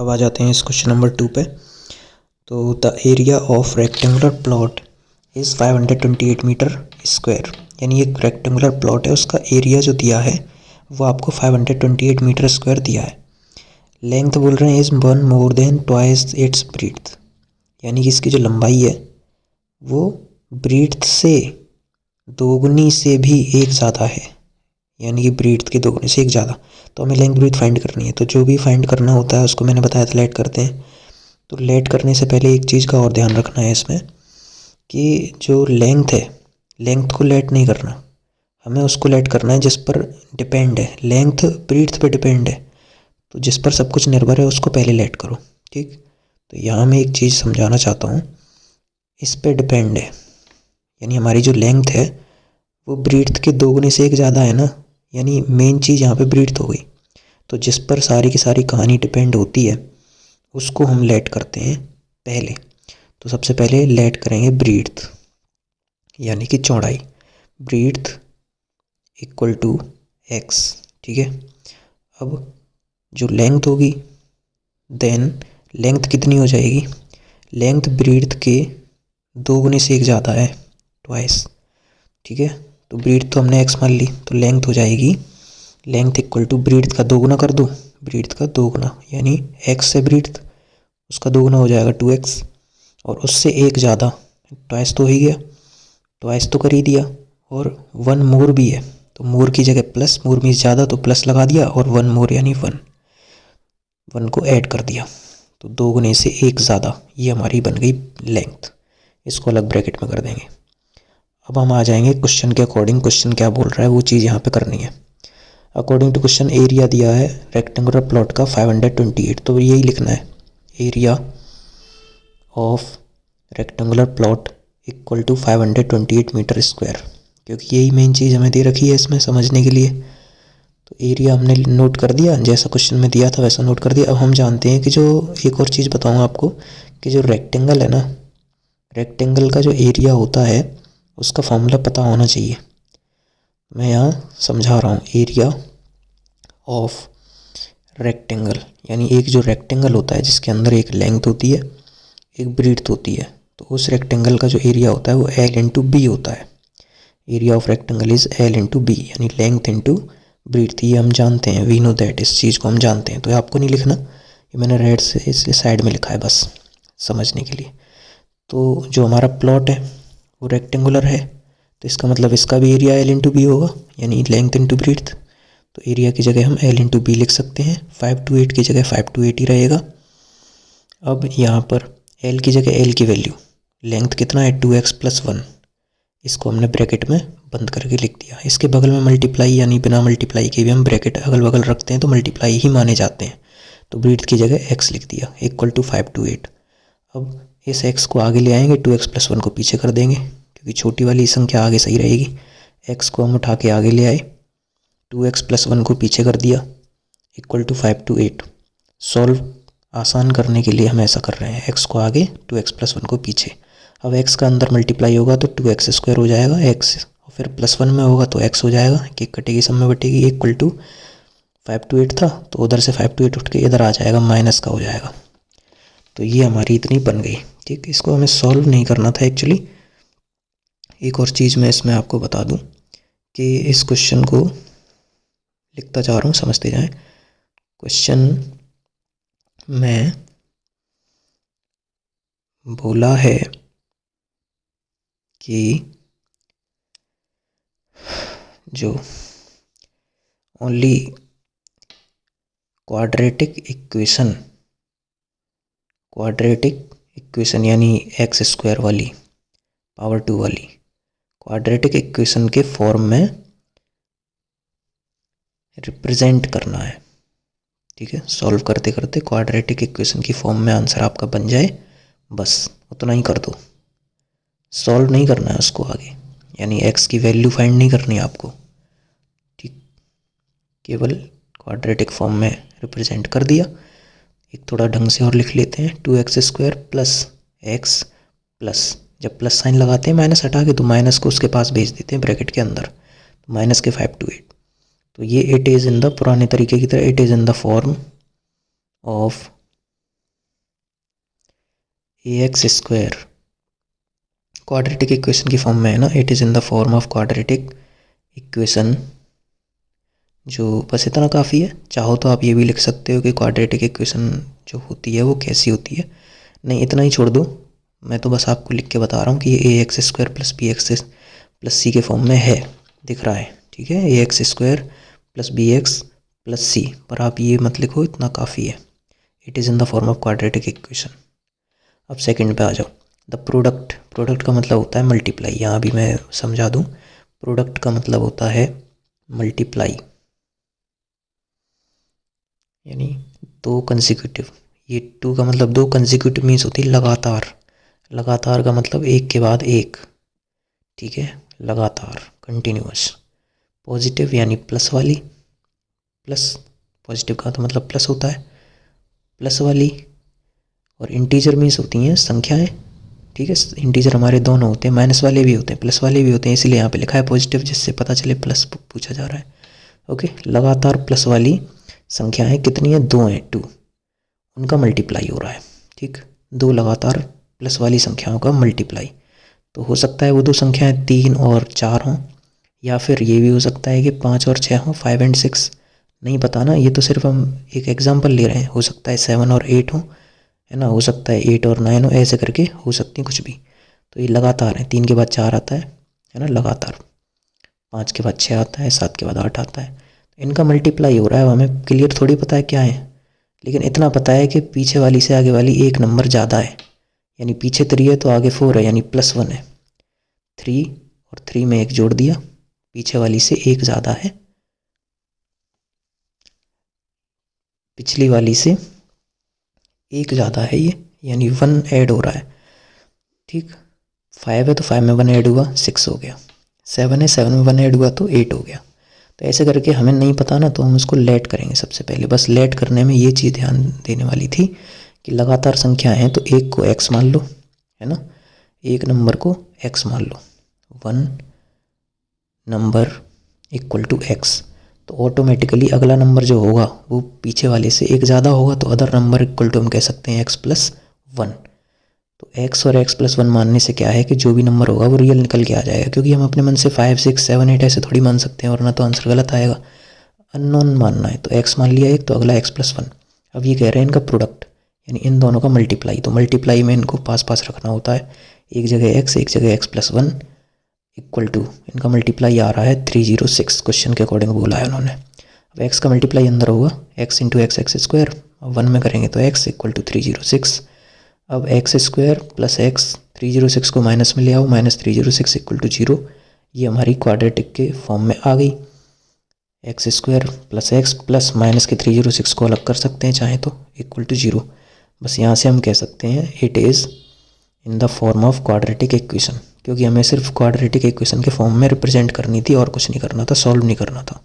अब आ जाते हैं इस क्वेश्चन नंबर 2 पे। तो the area of rectangular plot is 528 metre square, यानी एक रेक्टेंगुलर प्लॉट है, उसका एरिया जो दिया है वो आपको 528 मीटर स्क्वायर दिया है। लेंथ बोल रहे हैं is 1 more than twice its breadth, यानी कि इसकी जो लंबाई है वो ब्रीथ से दोगुनी से भी एक ज़्यादा है, यानी कि ब्रीथ के दोगुने से एक ज़्यादा। तो हमें लेंथ ब्रीथ फाइंड करनी है। तो जो भी फाइंड करना होता है उसको मैंने बताया था लेट करते हैं। तो लेट करने से पहले एक चीज़ का और ध्यान रखना है इसमें कि जो लेंथ है, लेंथ को लेट नहीं करना, हमें उसको लेट करना है जिस पर डिपेंड है। लेंथ ब्रीथ पे डिपेंड है, तो जिस पर सब कुछ निर्भर है उसको पहले लेट करो, ठीक। तो यहाँ मैं एक चीज़ समझाना चाहता हूँ, इस पे डिपेंड है, यानी हमारी जो लेंथ है वो ब्रीथ के दोगुने से एक ज़्यादा है ना, यानी मेन चीज़ यहाँ पे ब्रीथ हो गई। तो जिस पर सारी की सारी कहानी डिपेंड होती है उसको हम लेट करते हैं पहले। तो सबसे पहले लेट करेंगे ब्रीथ, यानी कि चौड़ाई। ब्रीथ इक्वल टू एक्स, ठीक है। अब जो लेंथ होगी, देन लेंथ कितनी हो जाएगी, लेंथ ब्रीथ के दोगुने से एक ज़्यादा है, ट्वाइस, ठीक है। तो ब्रीथ तो हमने एक्स मान ली, तो लेंथ हो जाएगी, लेंथ इक्वल टू ब्रीथ का दोगुना कर दो, ब्रीथ का दोगुना, यानी एक्स से ब्रीथ उसका दोगुना हो जाएगा 2x, और उससे एक ज़्यादा ट्वाइस तो हो ही गया, ट्वाइस तो कर ही दिया, और 1 मोर भी है, तो मोर की जगह प्लस, मोर मीन्स ज़्यादा तो प्लस लगा दिया, और 1 मोर यानी 1 को ऐड कर दिया, तो दोगुने से एक ज़्यादा, ये हमारी बन गई लेंथ। इसको अलग ब्रैकेट में कर देंगे। अब हम आ जाएंगे क्वेश्चन के अकॉर्डिंग, क्वेश्चन क्या बोल रहा है वो चीज़ यहाँ पे करनी है। अकॉर्डिंग टू क्वेश्चन एरिया दिया है रेक्टेंगुलर प्लॉट का 528, तो यही लिखना है, area of rectangular plot equal to 528 metre square, क्योंकि यही मेन चीज़ हमें दे रखी है इसमें समझने के लिए। तो एरिया हमने नोट कर दिया, जैसा क्वेश्चन में दिया था वैसा नोट कर दिया। अब हम जानते हैं कि जो एक और चीज़ बताऊँ आपको, कि जो रेक्टेंगल है ना, रेक्टेंगल का जो एरिया होता है उसका फॉर्मूला पता होना चाहिए। मैं यहाँ समझा रहा हूँ, एरिया ऑफ रेक्टेंगल, यानी एक जो रेक्टेंगल होता है जिसके अंदर एक लेंथ होती है एक ब्रीथ होती है, तो उस रेक्टेंगल का जो एरिया होता है वो L इंटू बी होता है। Area of rectangle is L into B, यानी लेंथ इंटू ब्रीथ, ये हम जानते हैं, वी नो दैट, इस चीज़ को हम जानते हैं। तो आपको नहीं लिखना, ये मैंने रेड से इसलिए साइड में लिखा है बस समझने के लिए। तो जो हमारा प्लॉट है वो रेक्टेंगुलर है, तो इसका मतलब इसका भी एरिया L इंटू बी होगा, यानी लेंथ इंटू ब्रीथ। तो एरिया की जगह हम L इंटू बी लिख सकते हैं, 528 की जगह 528 ही रहेगा। अब यहाँ पर L की जगह L की वैल्यू, लेंथ कितना है 2x प्लस 1, इसको हमने ब्रैकेट में बंद करके लिख दिया। इसके बगल में मल्टीप्लाई, यानी बिना मल्टीप्लाई के भी हम ब्रैकेट अगल बगल रखते हैं तो मल्टीप्लाई ही माने जाते हैं। तो ब्रीथ की जगह x लिख दिया इक्वल टू 528। अब इस x को आगे ले आएंगे, 2x प्लस 1 को पीछे कर देंगे, क्योंकि छोटी वाली संख्या आगे सही रहेगी। x को हम उठा के आगे ले आए, 2x प्लस 1 को पीछे कर दिया इक्वल टू 528। सॉल्व आसान करने के लिए हम ऐसा कर रहे हैं, x को आगे 2x प्लस 1 को पीछे। अब x का अंदर मल्टीप्लाई होगा तो 2x स्क्वायर हो जाएगा x, और फिर प्लस 1 में होगा तो x हो जाएगा, कि कटेगी सब में बटेगी, इक्वल टू 528 था तो उधर से 528 उठ के इधर आ जाएगा, माइनस का हो जाएगा। तो ये हमारी इतनी बन गई, ठीक। इसको हमें सॉल्व नहीं करना था एक्चुअली। एक और चीज़ मैं इसमें आपको बता दूं कि इस क्वेश्चन को लिखता जा रहा हूँ, समझते जाएं। क्वेश्चन में बोला है कि जो ओनली क्वाड्रेटिक इक्वेशन यानी एक्स स्क्वायर वाली पावर 2 वाली क्वाड्रेटिक इक्वेशन के फॉर्म में रिप्रेजेंट करना है, ठीक है। सॉल्व करते करते क्वाड्रेटिक इक्वेशन की फॉर्म में आंसर आपका बन जाए, बस उतना ही कर दो, सॉल्व नहीं करना है उसको आगे, यानी एक्स की वैल्यू फाइंड नहीं करनी है आपको, ठीक। केवल क्वाड्रेटिक फॉर्म में रिप्रेजेंट कर दिया। एक थोड़ा ढंग से और लिख लेते हैं, 2x square plus x plus, जब प्लस साइन लगाते हैं माइनस हटा के तो माइनस को उसके पास भेज देते हैं ब्रैकेट के अंदर, तो माइनस के 528। तो ये इट इज़ इन द, पुराने तरीके की तरह, it is in the form of ax² quadratic equation की फॉर्म में है ना, it is in the form of quadratic equation. जो बस इतना काफ़ी है। चाहो तो आप ये भी लिख सकते हो कि क्वाड्रेटिक इक्वेशन जो होती है वो कैसी होती है। नहीं, इतना ही छोड़ दो, मैं तो बस आपको लिख के बता रहा हूँ कि ये ax² + bx + c के फॉर्म में है, दिख रहा है, ठीक है। ax² + bx + c, पर आप ये मत लिखो, इतना काफ़ी है। It is in the form of quadratic equation. अब सेकंड पे आ जाओ। द प्रोडक्ट का मतलब होता है मल्टीप्लाई। यहाँ भी मैं समझा दूँ, प्रोडक्ट का मतलब होता है मल्टीप्लाई, यानी दो कंसेक्यूटिव। ये टू का मतलब दो कंसेक्यूटिव मीन्स होती है लगातार। लगातार का मतलब एक के बाद एक, ठीक है, लगातार, कंटिन्यूअस। पॉजिटिव यानी प्लस वाली, प्लस, पॉजिटिव का तो मतलब प्लस होता है, प्लस वाली। और इंटीजर मीन्स होती हैं संख्याएं, ठीक है। इंटीजर हमारे दोनों होते हैं, माइनस वाले भी होते हैं, प्लस वाले भी होते हैं, इसलिए यहाँ पे लिखा है पॉजिटिव, जिससे पता चले प्लस पूछा जा रहा है। ओके, लगातार प्लस वाली संख्याएं कितनी है, 2 हैं, 2, उनका मल्टीप्लाई हो रहा है, ठीक। दो लगातार प्लस वाली संख्याओं का मल्टीप्लाई। तो हो सकता है वो दो संख्याएं 3 और 4 हों, या फिर ये भी हो सकता है कि 5 और 6 हों, 5 और 6, नहीं पता ना, ये तो सिर्फ हम एक एग्जांपल ले रहे हैं। हो सकता है 7 और 8 हो, है ना, हो सकता है 8 और 9 हो, ऐसे करके हो सकती कुछ भी। तो ये लगातार है, 3 के बाद 4 आता है ना, लगातार। 5 के बाद 6 आता है, 7 के बाद 8 आता है। इनका मल्टीप्लाई हो रहा है। हमें क्लियर थोड़ी पता है क्या है, लेकिन इतना पता है कि पीछे वाली से आगे वाली एक नंबर ज़्यादा है, यानी पीछे 3 है तो आगे 4 है, यानी +1 है। 3 और 3 में 1 जोड़ दिया, पीछे वाली से एक ज़्यादा है, पिछली वाली से एक ज़्यादा है ये, यानी 1 ऐड हो रहा है, ठीक। 5 है तो 5 में 1 ऐड हुआ, 6 हो गया। 7 है, 7 में 1 ऐड हुआ तो 8 हो गया। तो ऐसे करके हमें नहीं पता ना, तो हम उसको लेट करेंगे सबसे पहले। बस लेट करने में ये चीज़ ध्यान देने वाली थी कि लगातार संख्या है तो एक को x मान लो, है ना, एक नंबर को x मान लो। 1 नंबर इक्वल टू x, तो ऑटोमेटिकली अगला नंबर जो होगा वो पीछे वाले से एक ज़्यादा होगा, तो अदर नंबर इक्वल टू हम कह सकते हैं x + 1। तो x और x + 1 मानने से क्या है कि जो भी नंबर होगा वो रियल निकल के आ जाएगा, क्योंकि हम अपने मन से 5, 6, 7, 8 ऐसे थोड़ी मान सकते हैं, वरना तो आंसर गलत आएगा। अननोन मानना है तो x मान लिया एक, तो अगला x + 1। अब ये कह रहे हैं इनका प्रोडक्ट, यानी इन दोनों का मल्टीप्लाई। तो मल्टीप्लाई में इनको पास पास रखना होता है, एक जगह x, एक जगह x + 1 इक्वल टू, इनका मल्टीप्लाई आ रहा है 306, क्वेश्चन के अकॉर्डिंग बोला है उन्होंने। अब x का मल्टीप्लाई अंदर होगा, x × x² 1 में करेंगे तो x = 306। अब x² + x, 306 को माइनस में ले आओ, -306 = 0। ये हमारी क्वाड्रेटिक के फॉर्म में आ गई। x² + x प्लस माइनस के 306 को अलग कर सकते हैं चाहे तो, = 0। बस यहाँ से हम कह सकते हैं it is in the form of quadratic equation, क्योंकि हमें सिर्फ क्वाड्रेटिक इक्वेशन के फॉर्म में रिप्रेजेंट करनी थी और कुछ नहीं करना था, सॉल्व नहीं करना था।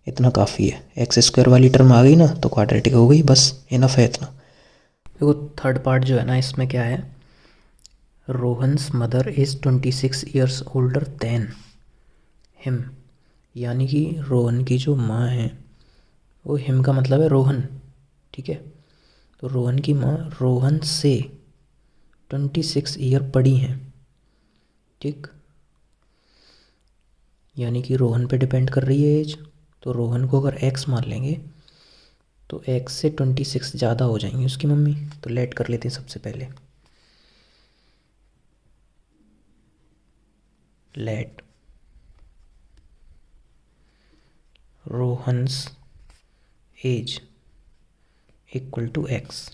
इतना काफ़ी है। x² वाली टर्म आ गई ना तो क्वाड्रेटिक हो गई, बस इनफ है इतना। देखो थर्ड पार्ट जो है ना, इसमें क्या है, Rohan's mother is 26 years older than him, यानी कि रोहन की जो माँ है वो, हिम का मतलब है रोहन, ठीक है। तो रोहन की माँ रोहन से 26 ईयर बड़ी हैं, ठीक, यानी कि रोहन पे डिपेंड कर रही है एज। तो रोहन को अगर x मान लेंगे तो x से 26 ज़्यादा हो जाएंगी उसकी मम्मी। तो लेट कर लेते हैं सबसे पहले, लेट रोहन्स एज = x।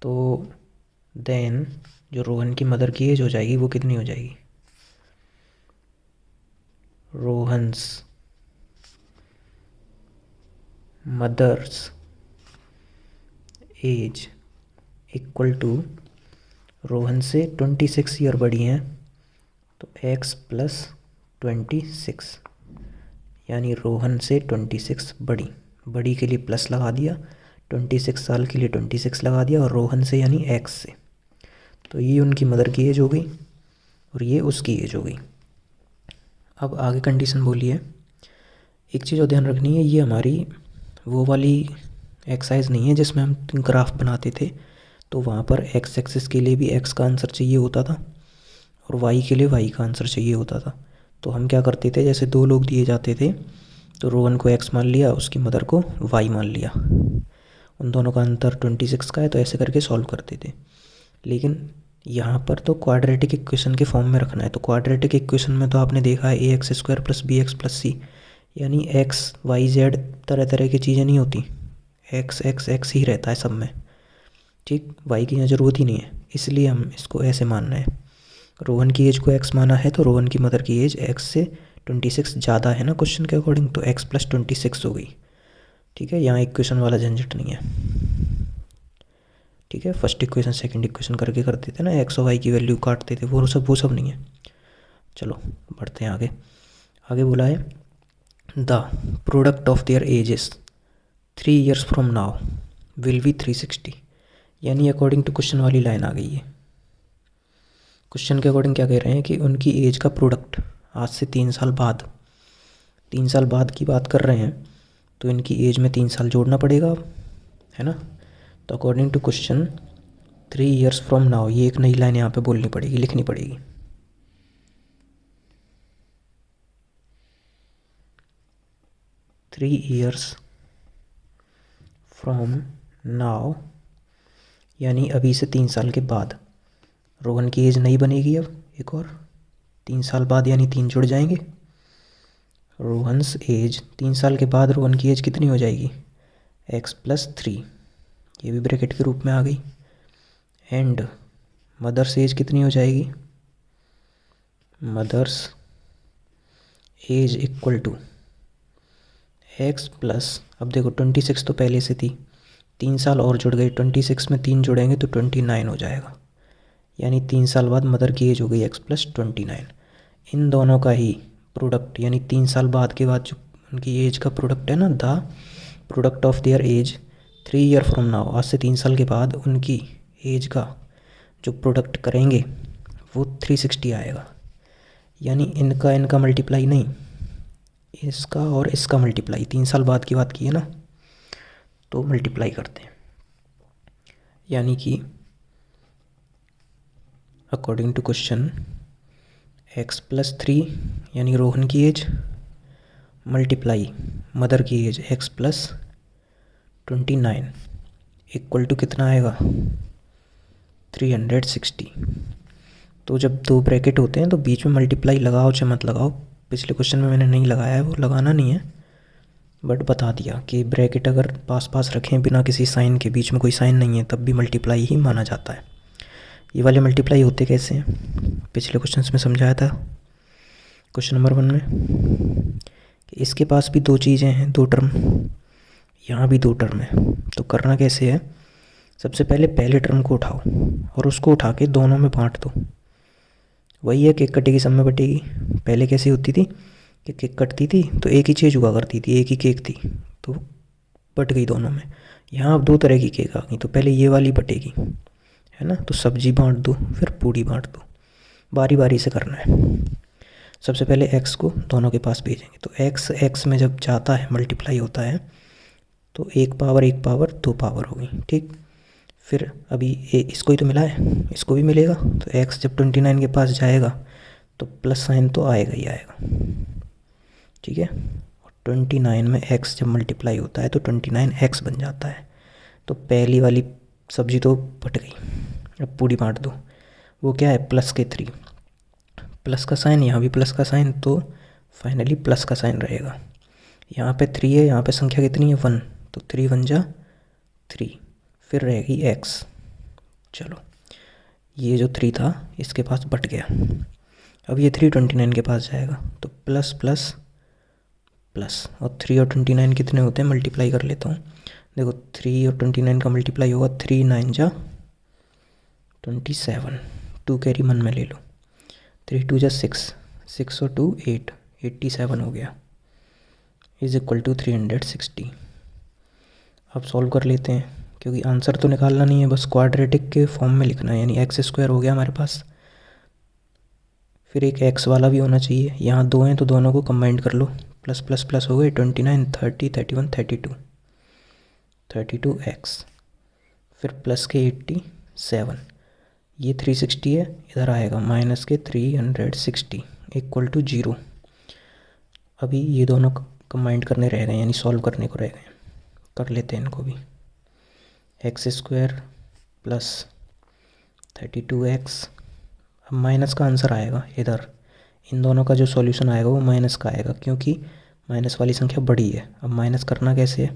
तो देन जो रोहन की मदर की एज हो जाएगी वो कितनी हो जाएगी, रोहन्स मदर्स एज = रोहन से 26 ईयर बड़ी हैं तो x + 26, यानी रोहन से 26 बड़ी, बड़ी के लिए प्लस लगा दिया, 26 साल के लिए 26 लगा दिया, और रोहन से यानी x से। तो ये उनकी मदर की एज हो गई और ये उसकी एज हो गई। अब आगे कंडीशन बोलिए। एक चीज़ और ध्यान रखनी है, ये हमारी वो वाली एक्सरसाइज नहीं है जिसमें हम ग्राफ बनाते थे। तो वहाँ पर एक्स एक्सिस के लिए भी एक्स का आंसर चाहिए होता था और वाई के लिए वाई का आंसर चाहिए होता था। तो हम क्या करते थे, जैसे दो लोग दिए जाते थे तो रोहन को एक्स मान लिया, उसकी मदर को वाई मान लिया, उन दोनों का अंतर 26 का है, तो ऐसे करके सॉल्व करते थे। लेकिन यहाँ पर तो क्वाड्रेटिक इक्वेशन के फॉर्म में रखना है। तो क्वाड्रेटिक इक्वेशन में तो आपने देखा है ax² + bx + c, यानी एक्स वाई जेड तरह तरह की चीज़ें नहीं होती, एक्स एक्स एक्स ही रहता है सब में, ठीक। वाई की यहाँ ज़रूरत ही नहीं है, इसलिए हम इसको ऐसे मान रहे हैं। रोहन की एज को एक्स माना है तो रोहन की मदर की एज एक्स से 26 ज़्यादा है ना क्वेश्चन के अकॉर्डिंग, तो x + 26 हो गई, ठीक है। यहाँ इक्वेशन वाला झंझट नहीं है, ठीक है। फर्स्ट इक्वेशन सेकंड इक्वेशन करके करते थे ना, एक्स और वाई की वैल्यू काटते थे, वो सब नहीं है। चलो बढ़ते हैं आगे। आगे बोला है the product of there edges 3 years from now will be 360, यानी अकॉर्डिंग टू क्वेश्चन वाली लाइन आ गई है। क्वेश्चन के अकॉर्डिंग क्या कह रहे हैं कि उनकी एज का प्रोडक्ट आज से 3 साल बाद, 3 साल बाद की बात कर रहे हैं, तो इनकी एज में 3 साल जोड़ना पड़ेगा, है ना। तो according to question 3 years from now, ये एक नई लाइन यहाँ पे बोलनी पड़ेगी, लिखनी पड़ेगी। 3 years फ्रॉम नाउ, यानी अभी से 3 साल के बाद रोहन की एज नहीं बनेगी। अब एक और 3 साल बाद, यानी 3 जुड़ जाएंगे। रोहन्स एज 3 साल के बाद रोहन की एज कितनी हो जाएगी, x + 3, ये भी ब्रैकेट के रूप में आ गई। एंड मदर्स एज कितनी हो जाएगी, mother's age equal to x +, अब देखो 26 तो पहले से थी, 3 साल और जुड़ गई, 26 में 3 जुड़ेंगे तो 29 हो जाएगा, यानी 3 साल बाद मदर की एज हो गई x + 29। इन दोनों का ही प्रोडक्ट, यानी 3 साल बाद के बाद जो उनकी एज का प्रोडक्ट है ना, the product of their age 3 year from now, आज से 3 साल के बाद उनकी एज का जो प्रोडक्ट करेंगे वो 360 आएगा। यानी इनका मल्टीप्लाई नहीं, इसका और इसका मल्टीप्लाई, 3 साल बाद की बात की है ना, तो मल्टीप्लाई करते हैं। यानी कि अकॉर्डिंग टू क्वेश्चन x + 3, यानी रोहन की एज मल्टीप्लाई मदर की एज x + 29 इक्वल टू कितना आएगा, 360। तो जब दो ब्रैकेट होते हैं तो बीच में मल्टीप्लाई लगाओ चाहे मत लगाओ, पिछले क्वेश्चन में मैंने नहीं लगाया है, वो लगाना नहीं है, बट बता दिया कि ब्रैकेट अगर पास पास रखें बिना किसी साइन के, बीच में कोई साइन नहीं है, तब भी मल्टीप्लाई ही माना जाता है। ये वाले मल्टीप्लाई होते कैसे हैं, पिछले क्वेश्चन में समझाया था क्वेश्चन नंबर 1 में, कि इसके पास भी 2 चीज़ें हैं, 2 टर्म, यहाँ भी 2 टर्म है। तो करना कैसे है, सबसे पहले टर्म को उठाओ और उसको उठा के दोनों में बांट दो। वही है, केक कटेगी सब में बटेगी। पहले कैसी होती थी कि केक कटती थी तो एक ही चीज़ हुआ करती थी, एक ही केक थी, तो बट गई दोनों में। यहाँ अब 2 तरह की केक आ गई, तो पहले ये वाली बटेगी, है ना, तो सब्जी बांट दो, फिर पूड़ी बांट दो, बारी बारी से करना है। सबसे पहले x को दोनों के पास भेजेंगे, तो x में जब जाता है मल्टीप्लाई होता है तो 1 पावर 1 पावर 2 पावर होगी, ठीक। फिर अभी इसको ही तो मिला है, इसको भी मिलेगा, तो x जब 29 के पास जाएगा तो प्लस साइन तो आएगा ही आएगा, ठीक है। और 29 में x जब मल्टीप्लाई होता है तो 29x बन जाता है। तो पहली वाली सब्जी तो बट गई, अब पूरी बांट दो, वो क्या है, +3, प्लस का साइन, यहाँ भी प्लस का साइन, तो फाइनली प्लस का साइन रहेगा। यहाँ पे 3 है, यहाँ पे संख्या कितनी है, 1, तो 3 1 जा 3, फिर रहेगी x। चलो ये जो 3 था इसके पास बट गया, अब ये 3 29 के पास जाएगा, तो प्लस प्लस प्लस, और 3 और 29 कितने होते हैं, मल्टीप्लाई कर लेता हूँ। देखो 3 और 29 का मल्टीप्लाई होगा, 3 9 जा 27, 2 कैरी मन में ले लो, 3 2 जा 6, 6 और 2 8, 87 हो गया, इज इक्वल टू 360। अब सॉल्व कर लेते हैं, क्योंकि आंसर तो निकालना नहीं है, बस क्वाड्रेटिक के फॉर्म में लिखना है, यानी x² हो गया हमारे पास, फिर एक x वाला भी होना चाहिए, यहाँ 2 हैं तो दोनों को कंबाइंड कर लो, प्लस प्लस प्लस हो गए, 29 30 31 32 32x, फिर प्लस के 80 7, ये 360 है, इधर आएगा माइनस के 360 इक्वल टू 0। अभी ये दोनों कंबाइंड करने रह गए, यानी सॉल्व करने को रह गए। कर लेते हैं इनको भी। x² प्लस 32x, अब माइनस का आंसर आएगा इधर। इन दोनों का जो सॉल्यूशन आएगा वो माइनस का आएगा, क्योंकि माइनस वाली संख्या बड़ी है। अब माइनस करना कैसे है,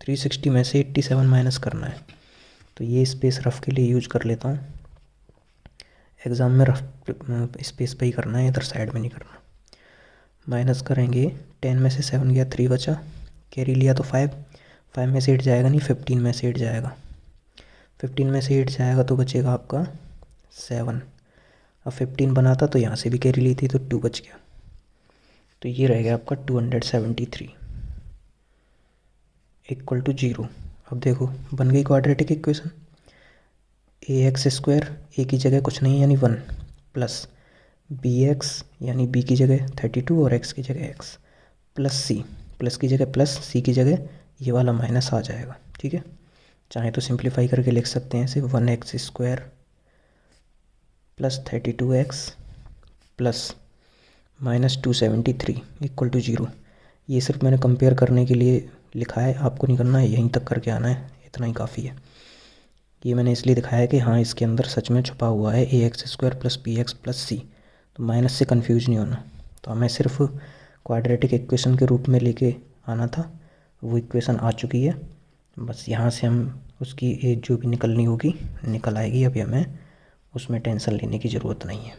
360 में से 87 माइनस करना है। तो ये स्पेस रफ के लिए यूज कर लेता हूँ। एग्ज़ाम में रफ स्पेस पे ही करना है, इधर साइड में नहीं करना। माइनस करेंगे, 10 में से 7 गया, 3 बचा, कैरी लिया तो 5 में से 8 जाएगा नहीं, 15 में से 8 जाएगा। 15 में से 8 जाएगा तो बचेगा आपका 7। अब 15 बनाता तो यहाँ से भी कैरी ली थी तो 2 बच गया। तो ये रह गया आपका 273 इक्वल टू 0। अब देखो बन गई क्वाड्रेटिक इक्वेशन। ax² ए की जगह कुछ नहीं यानी 1 प्लस bx यानी b की जगह 32 और x की जगह x प्लस c, प्लस की जगह प्लस, c की जगह ये वाला माइनस आ जाएगा। ठीक है, चाहे तो सिंप्लीफाई करके लिख सकते हैं इसे 1x² plus 32x plus minus 273 equal to 0। ये सिर्फ मैंने कंपेयर करने के लिए लिखा है, आपको नहीं करना है, यहीं तक करके आना है, इतना ही काफ़ी है। ये मैंने इसलिए दिखाया कि हाँ इसके अंदर सच में छुपा हुआ है ax² plus bx plus c, तो माइनस से कंफ्यूज नहीं होना। तो हमें सिर्फ क्वाड्रेटिक इक्वेशन के रूप में लेके आना था, वो इक्वेशन आ चुकी है। बस यहाँ से हम उसकी एज जो भी निकलनी होगी निकल आएगी। अभी हमें उसमें टेंशन लेने की ज़रूरत नहीं है।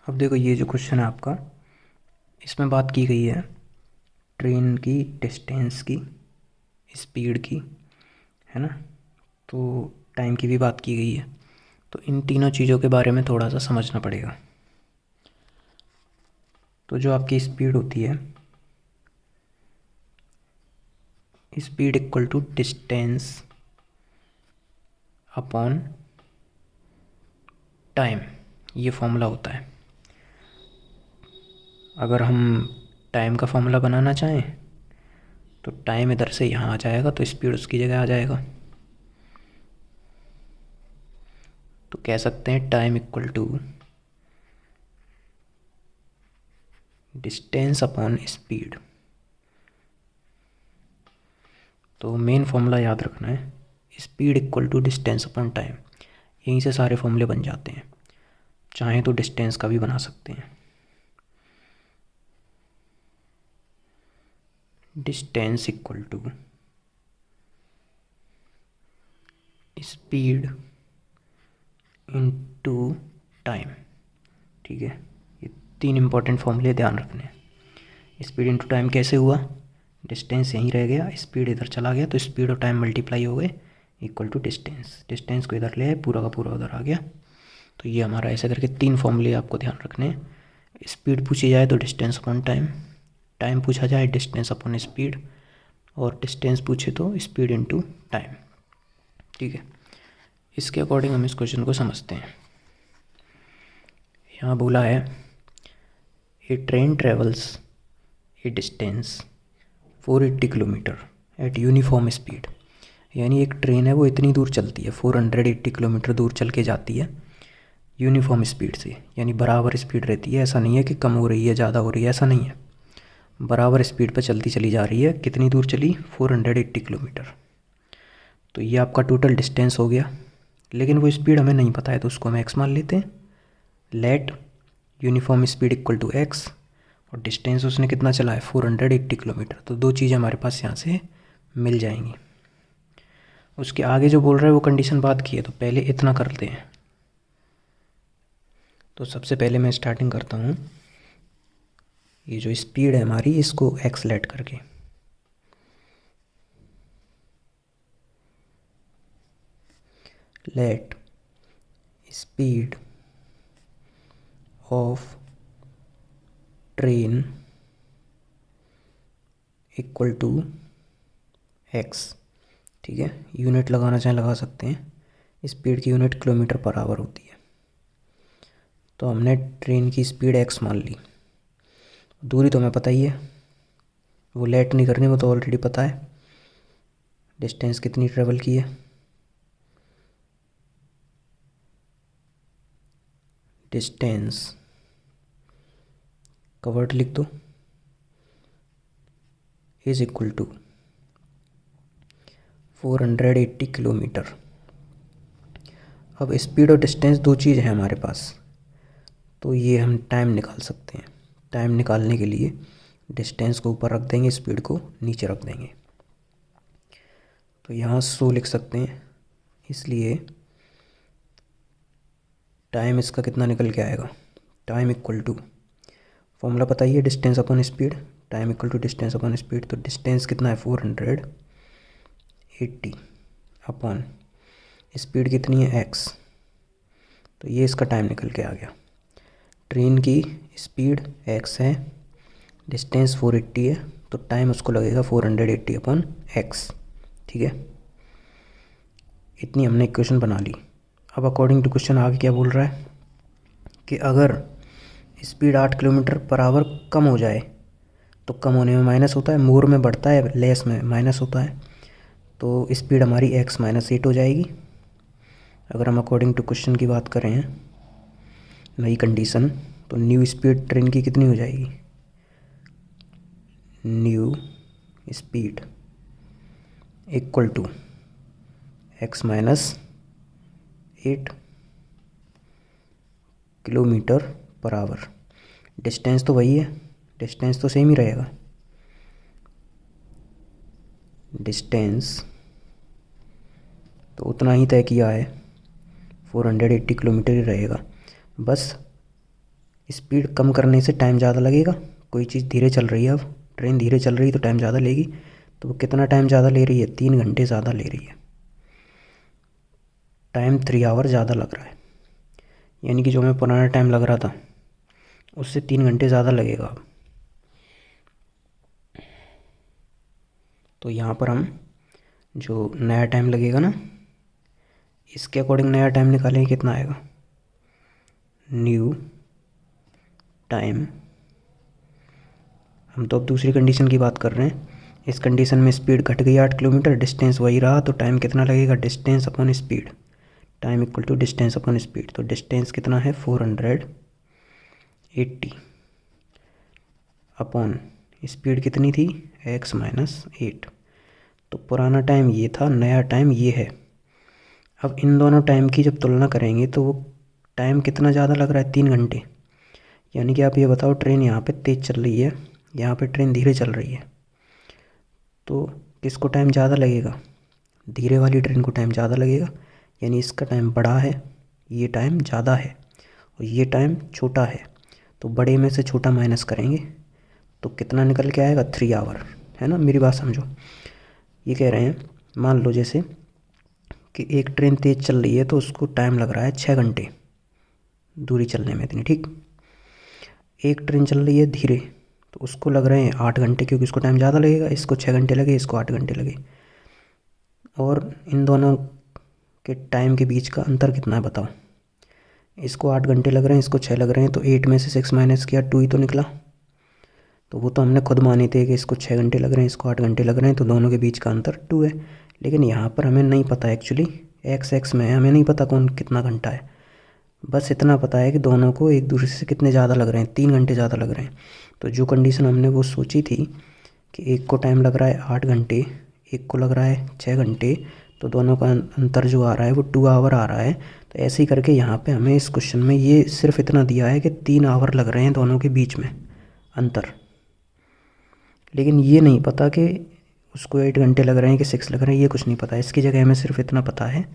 अब देखो ये जो क्वेश्चन है आपका, इसमें बात की गई है ट्रेन की डिस्टेंस की, स्पीड की, है ना, तो टाइम की भी बात की गई है। तो इन तीनों चीज़ों के बारे में थोड़ा सा समझना पड़ेगा। तो जो आपकी स्पीड होती है, speed equal to distance upon time, ये फॉर्मूला होता है। अगर हम टाइम का फॉर्मूला बनाना चाहें तो टाइम इधर से यहाँ आ जाएगा, तो स्पीड उसकी जगह आ जाएगा। तो कह सकते हैं time equal to distance upon speed. तो मेन फॉर्मूला याद रखना है, speed equal to distance upon time. यहीं से सारे फॉर्मूले बन जाते हैं। चाहें तो डिस्टेंस का भी बना सकते हैं। Distance equal to speed into time. ठीक है, ये 3 इंपॉर्टेंट फॉर्मूले ध्यान रखने हैं। स्पीड इनटू टाइम कैसे हुआ, डिस्टेंस यहीं रह गया, स्पीड इधर चला गया, तो स्पीड और टाइम मल्टीप्लाई हो गए इक्वल टू डिस्टेंस। डिस्टेंस को इधर ले आए, पूरा का पूरा उधर आ गया। तो ये हमारा ऐसे करके 3 फॉर्मूले आपको ध्यान रखने हैं। स्पीड पूछी जाए तो डिस्टेंस अपॉन टाइम, टाइम पूछा जाए डिस्टेंस अपॉन स्पीड, और डिस्टेंस पूछे तो स्पीड इनटू टाइम। ठीक है, इसके अकॉर्डिंग हम इस क्वेश्चन को समझते हैं। यहाँ बोला है a train travels a distance 480 kilometre at uniform speed. यानी एक ट्रेन है वो इतनी दूर चलती है, 480 किलोमीटर दूर चल के जाती है यूनिफॉर्म स्पीड से, यानी बराबर स्पीड रहती है। ऐसा नहीं है कि कम हो रही है ज़्यादा हो रही है, ऐसा नहीं है, बराबर स्पीड पर चलती चली जा रही है। कितनी दूर चली, 480 किलोमीटर। तो ये आपका टोटल डिस्टेंस हो गया, लेकिन वो स्पीड हमें नहीं पता है तो उसको हम एक्स मान लेते हैं। Let uniform speed equal to X, और डिस्टेंस उसने कितना चला है, 480 किलोमीटर। तो 2 चीज़ें हमारे पास यहाँ से मिल जाएंगी। उसके आगे जो बोल रहा है वो कंडीशन बात की है, तो पहले इतना करते हैं। तो सबसे पहले मैं स्टार्टिंग करता हूँ, ये जो स्पीड है हमारी इसको एक्स लेट करके, let speed of train equal to X. ठीक है, यूनिट लगाना चाहे लगा सकते हैं, स्पीड की यूनिट किलोमीटर पर आवर होती है। तो हमने ट्रेन की स्पीड एक्स मान ली, दूरी तो हमें पता ही है, वो लेट नहीं करनी, वो तो ऑलरेडी पता है। डिस्टेंस कितनी ट्रेवल की है, डिस्टेंस कवर्ड लिख दो, इज इक्वल टू 480 किलोमीटर। अब स्पीड और डिस्टेंस दो चीज़ है हमारे पास, तो ये हम टाइम निकाल सकते हैं। टाइम निकालने के लिए डिस्टेंस को ऊपर रख देंगे, स्पीड को नीचे रख देंगे, तो यहाँ 100 लिख सकते हैं। इसलिए टाइम इसका कितना निकल के आएगा, टाइम इक्वल टू, फॉर्मूला पता ही है, distance upon speed, time equal to distance upon speed. तो डिस्टेंस कितना है 480 अपॉन स्पीड कितनी है x, तो ये इसका टाइम निकल के आ गया। ट्रेन की स्पीड x है, डिस्टेंस 480 है, तो टाइम उसको लगेगा 480 अपॉन x। ठीक है, इतनी हमने इक्वेशन बना ली। अब अकॉर्डिंग टू क्वेश्चन आगे क्या बोल रहा है कि अगर स्पीड 8 किलोमीटर पर आवर कम हो जाए, तो कम होने में माइनस होता है, मोर में बढ़ता है, लेस में माइनस होता है, तो स्पीड हमारी x -8 हो जाएगी। अगर हम अकॉर्डिंग टू क्वेश्चन की बात करें नई कंडीशन, तो न्यू स्पीड ट्रेन की कितनी हो जाएगी, new speed equal to x -8 kilometre per hour. Distance तो वही है, डिस्टेंस तो सेम ही रहेगा, डिस्टेंस तो उतना ही तय किया है, 480 किलोमीटर ही रहेगा। बस स्पीड कम करने से टाइम ज़्यादा लगेगा। कोई चीज़ धीरे चल रही है, अब ट्रेन धीरे चल रही है तो टाइम ज़्यादा लेगी, तो वो कितना टाइम ज़्यादा ले रही है, 3 घंटे ज़्यादा ले रही है, टाइम 3 आवर ज़्यादा लग रहा है। यानी कि जो हमें पुराना टाइम लग रहा था उससे 3 घंटे ज़्यादा लगेगा अब। तो यहाँ पर हम जो नया टाइम लगेगा ना, इसके अकॉर्डिंग नया टाइम निकालेंगे, कितना आएगा, न्यू टाइम। हम तो अब दूसरी कंडीशन की बात कर रहे हैं। इस कंडीशन में स्पीड घट गई 8 किलोमीटर, डिस्टेंस वही रहा, तो टाइम कितना लगेगा, distance upon speed, time equal to distance upon speed. तो डिस्टेंस कितना है 480 अपॉन स्पीड कितनी थी x -8। तो पुराना टाइम ये था, नया टाइम ये है। अब इन दोनों टाइम की जब तुलना करेंगे तो वो टाइम कितना ज़्यादा लग रहा है, 3 घंटे। यानी कि आप ये बताओ, ट्रेन यहाँ पे तेज़ चल रही है, यहाँ पे ट्रेन धीरे चल रही है, तो किसको टाइम ज़्यादा लगेगा, धीरे वाली ट्रेन को टाइम ज़्यादा लगेगा। यानी इसका टाइम बड़ा है, ये टाइम ज़्यादा है, और ये टाइम छोटा है, तो बड़े में से छोटा माइनस करेंगे तो कितना निकल के आएगा, 3 आवर, है ना। मेरी बात समझो, ये कह रहे हैं, मान लो जैसे कि एक ट्रेन तेज़ चल रही है तो उसको टाइम लग रहा है 6 घंटे दूरी चलने में इतनी, ठीक। एक ट्रेन चल रही है धीरे, तो उसको लग रहे हैं 8 घंटे, क्योंकि उसको टाइम ज़्यादा लगेगा, इसको 6 घंटे लगे, इसको 8 घंटे लगे। और इन दोनों के टाइम के बीच का अंतर कितना है बताओ, इसको 8 घंटे लग रहे हैं, इसको 6 लग रहे हैं, तो 8 में से 6 माइनस किया 2 ही तो निकला। तो वो तो हमने खुद माने थे कि इसको 6 घंटे लग रहे हैं, इसको 8 घंटे लग रहे हैं, तो दोनों के बीच का अंतर 2 है। लेकिन यहाँ पर हमें नहीं पता, एक्चुअली x में है, हमें नहीं पता कौन कितना घंटा है। बस इतना पता है कि दोनों को एक दूसरे से कितने ज़्यादा लग रहे हैं, 3 घंटे ज़्यादा लग रहे हैं। तो जो कंडीशन हमने वो सोची थी कि एक को टाइम लग रहा है 8 घंटे, एक को लग रहा है 6 घंटे, तो दोनों का अंतर जो आ रहा है वो 2 आवर आ रहा है। तो ऐसे ही करके यहाँ पे हमें इस क्वेश्चन में ये सिर्फ इतना दिया है कि 3 आवर लग रहे हैं दोनों के बीच में अंतर। लेकिन ये नहीं पता कि उसको 8 घंटे लग रहे हैं कि 6 लग रहे हैं, ये कुछ नहीं पता। इसकी जगह हमें सिर्फ इतना पता है,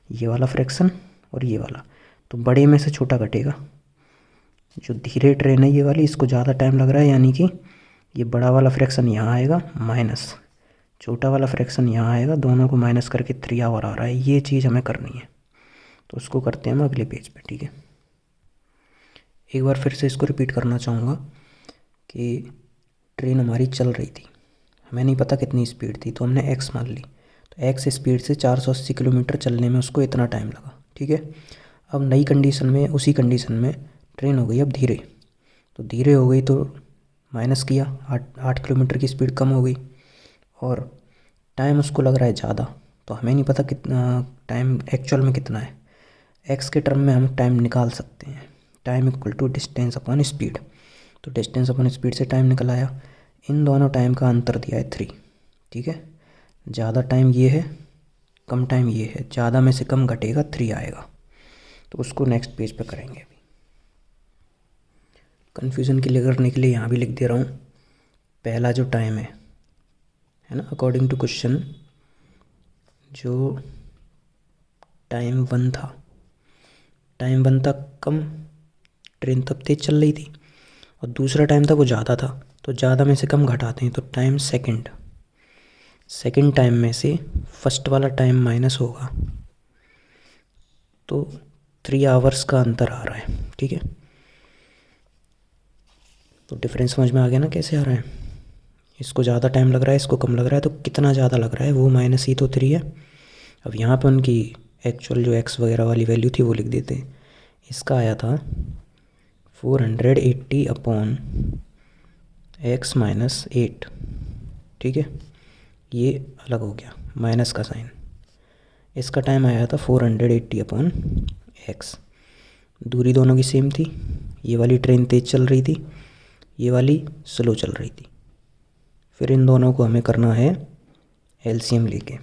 ये वाला फ्रैक्शन और ये वाला, तो बड़े में से छोटा घटेगा। जो धीरे ट्रेन है ये वाली, इसको ज़्यादा टाइम लग रहा है, यानी कि ये बड़ा वाला फ्रैक्शन यहाँ आएगा माइनस, छोटा वाला फ्रैक्शन यहाँ आएगा, दोनों को माइनस करके 3 आवर आ रहा है। ये चीज़ हमें करनी है, तो उसको करते हैं हम अगले पेज पे, ठीक है। एक बार फिर से इसको रिपीट करना चाहूँगा कि ट्रेन हमारी चल रही थी, हमें नहीं पता कितनी स्पीड थी, तो हमने x मान ली, तो x स्पीड से 480 किलोमीटर चलने में उसको इतना टाइम लगा, ठीक है। अब नई कंडीशन में, उसी कंडीशन में ट्रेन हो गई अब धीरे, तो धीरे हो गई तो माइनस किया, 8 किलोमीटर की स्पीड कम हो गई और टाइम उसको लग रहा है ज़्यादा, तो हमें नहीं पता कितना टाइम एक्चुअल में कितना है। एक्स के टर्म में हम टाइम निकाल सकते हैं, time equal to distance upon speed. तो डिस्टेंस अपॉन स्पीड से टाइम निकल आया। इन दोनों टाइम का अंतर दिया है 3, ठीक है। ज़्यादा टाइम ये है, कम टाइम ये है, ज़्यादा में से कम घटेगा 3 आएगा। तो उसको नेक्स्ट पेज पे करेंगे। अभी कन्फ्यूज़न क्लियर करने के लिए यहाँ भी लिख दे रहा हूँ। पहला जो टाइम है ना, अकॉर्डिंग टू क्वेश्चन जो टाइम 1 था, टाइम 1 था कम, ट्रेन तब तेज चल रही थी, और दूसरा टाइम था वो ज़्यादा था, तो ज़्यादा में से कम घटाते हैं, तो टाइम सेकंड टाइम में से फर्स्ट वाला टाइम माइनस होगा, तो 3 आवर्स का अंतर आ रहा है, ठीक है। तो डिफरेंस समझ में आ गया ना कैसे आ रहा है। इसको ज़्यादा टाइम लग रहा है, इसको कम लग रहा है, तो कितना ज़्यादा लग रहा है वो माइनस ही तो 3 है। अब यहाँ पे उनकी एक्चुअल जो एक्स वगैरह वाली वैल्यू थी वो लिख देते हैं। इसका आया था 480 अपॉन एक्स माइनस 8, ठीक है। ये अलग हो गया माइनस का साइन। इसका टाइम आया था 480 अपॉन एक्स। दूरी दोनों की सेम थी, ये वाली ट्रेन तेज़ चल रही थी, ये वाली स्लो चल रही थी। फिर इन दोनों को हमें करना है एलसीएम लेके।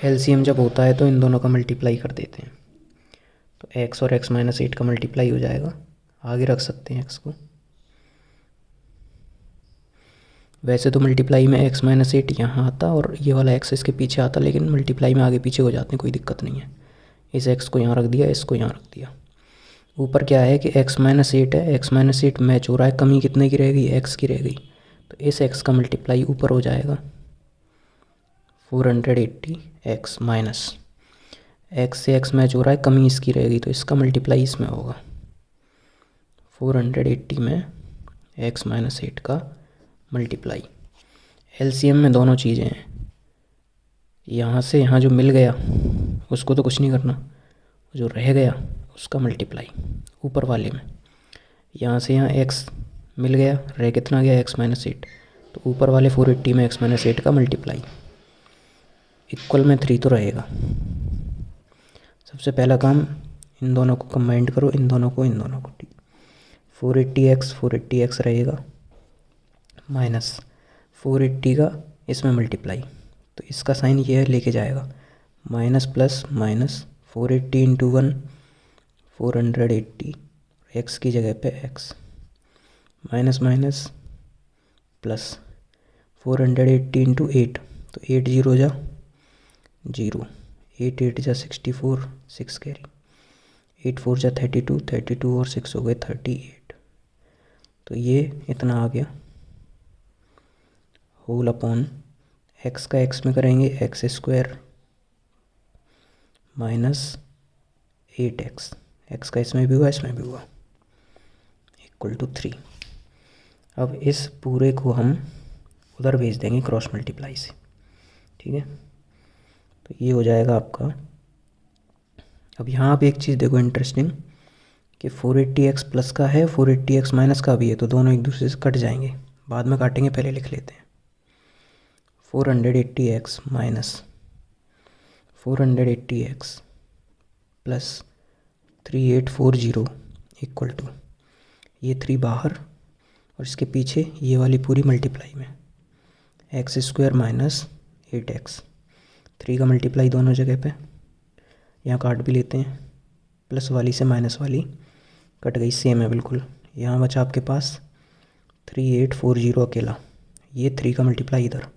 एलसीएम जब होता है तो इन दोनों का मल्टीप्लाई कर देते हैं, तो एक्स और एक्स माइनस 8 का मल्टीप्लाई हो जाएगा। आगे रख सकते हैं एक्स को। वैसे तो मल्टीप्लाई में एक्स माइनस 8 यहाँ आता और ये वाला एक्स इसके पीछे आता, लेकिन मल्टीप्लाई में आगे पीछे हो जाते हैं, कोई दिक्कत नहीं है। इस एक्स को यहाँ रख दिया, इसको यहाँ रख दिया। ऊपर क्या है कि एक्स माइनस 8 है, एक्स माइनस 8 मैच हो रहा है, कमी कितने की रह गई, एक्स की रह गई, तो इस एक्स का मल्टीप्लाई ऊपर हो जाएगा 480 एक्स माइनस, एक्स से एक्स मैच हो रहा है, कमी इसकी रह गई, तो इसका मल्टीप्लाई इसमें होगा 480 में एक्स माइनस 8 का मल्टीप्लाई। एलसीएम में दोनों चीज़ें हैं, यहाँ से यहाँ जो मिल गया उसको तो कुछ नहीं करना, जो रह गया उसका मल्टीप्लाई ऊपर वाले में। यहाँ से यहाँ एक्स मिल गया, रह कितना गया एक्स माइनस 8, तो ऊपर वाले 480 में एक्स माइनस 8 का मल्टीप्लाई। इक्वल में 3 तो रहेगा। सबसे पहला काम इन दोनों को कंबाइंड करो, इन दोनों को, ठीक। 480x रहेगा माइनस 480 का इसमें मल्टीप्लाई, तो इसका साइन ये है, लेके जाएगा minus plus minus 480 into 1 480, x की जगह पे x, minus minus plus 480 into 8, तो 8 जीरो जा 0, 8 8 जा 64, 6 कैरी, 8 4 जा 32, 32 और 6 हो गए 38, तो ये इतना आ गया। होल अपॉन एक्स का एक्स में करेंगे x square minus 8x, x का इसमें भी हुआ इसमें भी हुआ, इक्वल टू 3। अब इस पूरे को हम उधर भेज देंगे क्रॉस मल्टीप्लाई से, ठीक है। तो ये हो जाएगा आपका। अब यहाँ पे एक चीज़ देखो इंटरेस्टिंग, कि 480x प्लस का है, 480x माइनस का भी है, तो दोनों एक दूसरे से कट जाएंगे, बाद में काटेंगे, पहले लिख लेते हैं। 480x minus 480x plus 3840 equal to, ये 3 बाहर और इसके पीछे ये वाली पूरी मल्टीप्लाई में एक्स स्क्वायर माइनस 8x, 3 का मल्टीप्लाई दोनों जगह पे, यहाँ काट भी लेते हैं, प्लस वाली से माइनस वाली कट गई, सेम है बिल्कुल। यहाँ बचा आपके पास 3840 अकेला, ये 3 का मल्टीप्लाई इधर,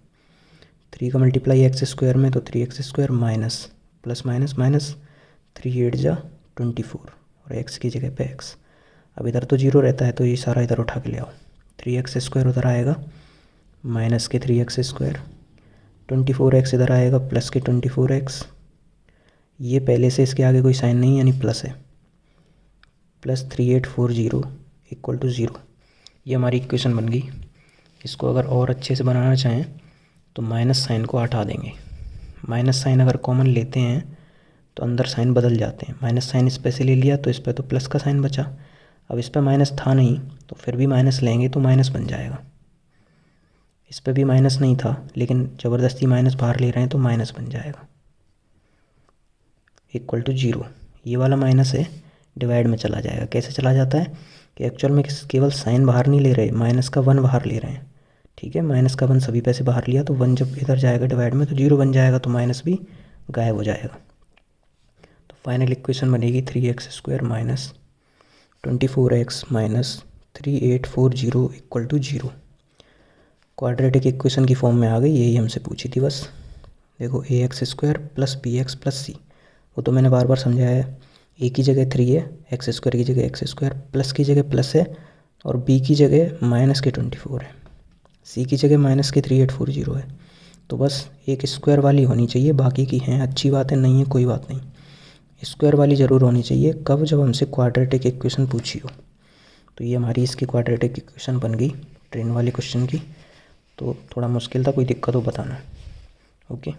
3 का मल्टीप्लाई एक्स स्क्वायर में, तो 3x square minus plus minus minus 3 8 जा 24 और एक्स की जगह पे एक्स। अब इधर तो 0 रहता है, तो ये सारा इधर उठा के ले आओ, 3x स्क्वायर उधर आएगा माइनस के 3x स्क्वायर, 24x इधर आएगा प्लस के 24x, ये पहले से इसके आगे कोई साइन नहीं यानी प्लस है, प्लस 3840 इक्वल टू 0। ये हमारी इक्वेशन बन गई। इसको अगर और अच्छे से बनाना चाहें तो माइनस साइन को हटा देंगे, माइनस साइन अगर कॉमन लेते हैं तो अंदर साइन बदल जाते हैं। माइनस साइन इस पे से ले लिया तो इस पे तो प्लस का साइन बचा। अब इस पे माइनस था नहीं तो फिर भी माइनस लेंगे तो माइनस बन जाएगा। इस पे भी माइनस नहीं था लेकिन ज़बरदस्ती माइनस बाहर ले रहे हैं तो माइनस बन जाएगा, इक्वल टू 0। ये वाला माइनस है डिवाइड में चला जाएगा। कैसे चला जाता है कि एक्चुअल में केवल साइन बाहर नहीं ले रहे, माइनस का 1 बाहर ले रहे हैं। ठीक है, माइनस का 1 सभी पैसे बाहर लिया तो 1 जब इधर जाएगा डिवाइड में तो 0 बन जाएगा, तो माइनस भी गायब हो जाएगा। तो फाइनल इक्वेशन बनेगी 3x² minus 24x minus 3840 equal to 0। Quadratic equation की फॉर्म में आ गई, यही हमसे पूछी थी बस। देखो ax² plus bx plus c, वो तो मैंने बार बार समझाया है। a की जगह 3 है, x² की जगह x², प्लस की जगह प्लस है और b की जगह माइनस के 24 है, c की जगह माइनस के 3840 है। तो बस एक स्क्वायर वाली होनी चाहिए, बाकी की हैं अच्छी बात है, नहीं है कोई बात नहीं, स्क्वायर वाली ज़रूर होनी चाहिए। कब? जब हमसे क्वाड्रेटिक इक्वेशन पूछी हो। तो ये हमारी इसकी क्वाड्रेटिक इक्वेशन बन गई ट्रेन वाले क्वेश्चन की। तो थोड़ा मुश्किल था, कोई दिक्कत हो बताना। ओके।